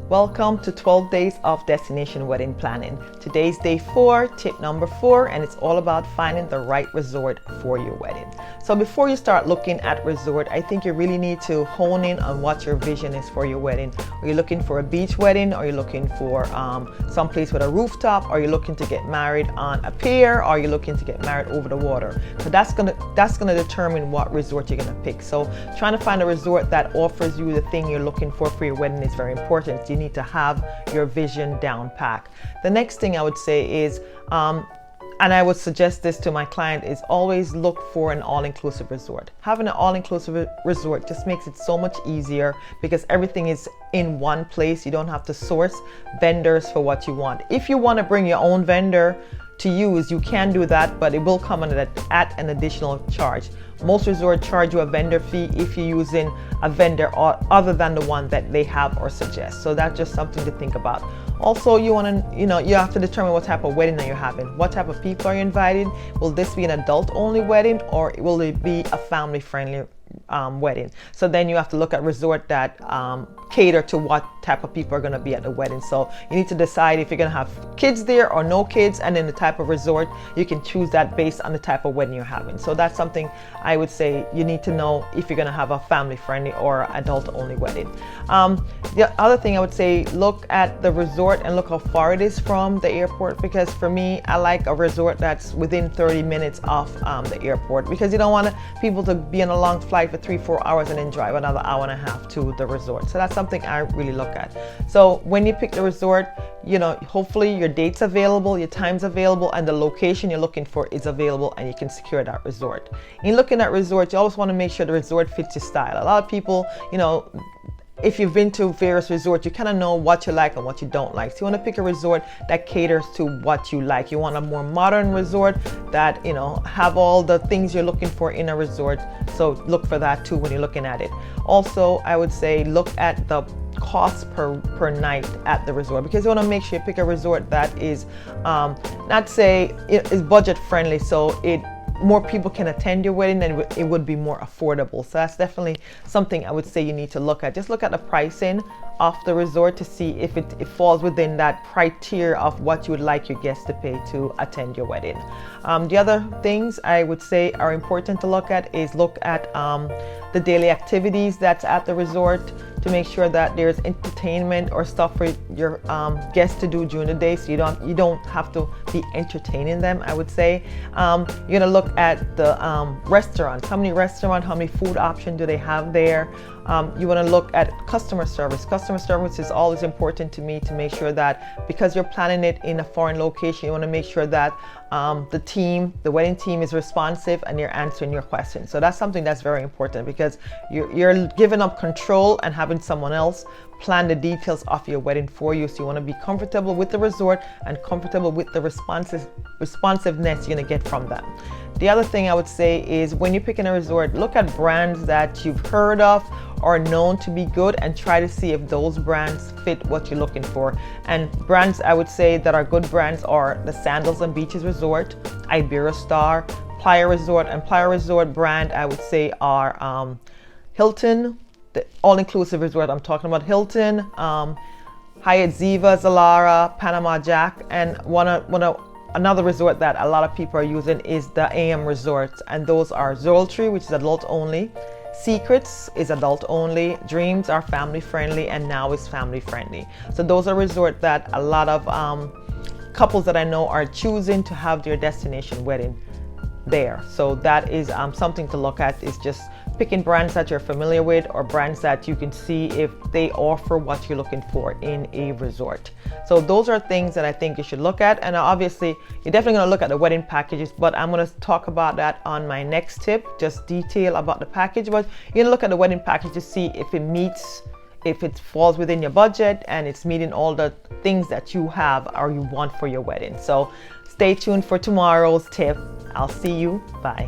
Welcome to 12 Days of Destination Wedding Planning. Today's day 4, tip number 4, and it's all about finding the right resort for your wedding. So before you start looking at resort, I think you really need to hone in on what your vision is for your wedding. Are you looking for a beach wedding? Are you looking for someplace with a rooftop? Are you looking to get married on a pier? Are you looking to get married over the water? So that's gonna determine what resort you're gonna pick. So trying to find a resort that offers you the thing you're looking for your wedding is very important. You need to have your vision down pat. The next thing I would say is, and I would suggest this to my client, is always look for an all-inclusive resort. Having an all-inclusive resort just makes it so much easier because everything is in one place. You don't have to source vendors for what you want. If you want to bring your own vendor to use, you can do that, but it will come at an additional charge. Most resorts charge you a vendor fee if you're using a vendor other than the one that they have or suggest. So that's just something to think about. Also, you have to determine what type of wedding that you're having. What type of people are you inviting? Will this be an adult-only wedding, or will it be a family-friendly wedding? So then you have to look at resort that cater to what type of people are going to be at the wedding. So you need to decide if you're going to have kids there or no kids, and then the type of resort, you can choose that based on the type of wedding you're having. So that's something I would say you need to know if you're going to have a family-friendly or adult-only wedding. The other thing I would say, look at the resort and look how far it is from the airport, because for me, I like a resort that's within 30 minutes of the airport, because you don't want people to be on a long flight for 3-4 hours and then drive another hour and a half to the resort. So that's something I really look at. So when you pick the resort, hopefully your date's available, your time's available, and the location you're looking for is available, and you can secure that resort. In looking at resorts, you always want to make sure the resort fits your style. A lot of people, if you've been to various resorts, you kind of know what you like and what you don't like. So you want to pick a resort that caters to what you like. You want a more modern resort that, have all the things you're looking for in a resort. So look for that too when you're looking at it. Also, I would say look at the cost per night at the resort, because you want to make sure you pick a resort that is, is budget friendly, so more people can attend your wedding and it would be more affordable. So that's definitely something I would say you need to look at. Just look at the pricing of the resort to see if it falls within that criteria of what you would like your guests to pay to attend your wedding. The other things I would say are important to look at is look at the daily activities that's at the resort, to make sure that there's entertainment or stuff for your guests to do during the day, so you don't have to be entertaining them. I would say you're gonna look at the restaurants. How many food options do they have there? You want to look at customer service. Customer service is always important to me, to make sure that, because you're planning it in a foreign location, you want to make sure that the wedding team is responsive and they're answering your questions. So that's something that's very important, because you're giving up control and having someone else plan the details of your wedding for you. So you want to be comfortable with the resort and comfortable with the responsiveness you're going to get from them. The other thing I would say is, when you're picking a resort, look at brands that you've heard of or known to be good, and try to see if those brands fit what you're looking for. And brands I would say that are good brands are the Sandals and Beaches Resort, Iberostar, Playa Resort, and Playa Resort brand I would say are Hilton, the all-inclusive resort I'm talking about, Hilton, Hyatt Ziva, Zilara, Panama Jack, and another resort that a lot of people are using is the AM Resorts, and those are Zoltree, which is adult only, Secrets is adult only, Dreams are family friendly, and Now is family friendly. So those are resorts that a lot of couples that I know are choosing to have their destination wedding there. So that is something to look at, is just picking brands that you're familiar with, or brands that you can see if they offer what you're looking for in a resort. So those are things that I think you should look at. And obviously you're definitely going to look at the wedding packages, but I'm going to talk about that on my next tip, just detail about the package. But you're going to look at the wedding package to see if it falls within your budget and it's meeting all the things that you have or you want for your wedding. So stay tuned for tomorrow's tip. I'll see you. Bye.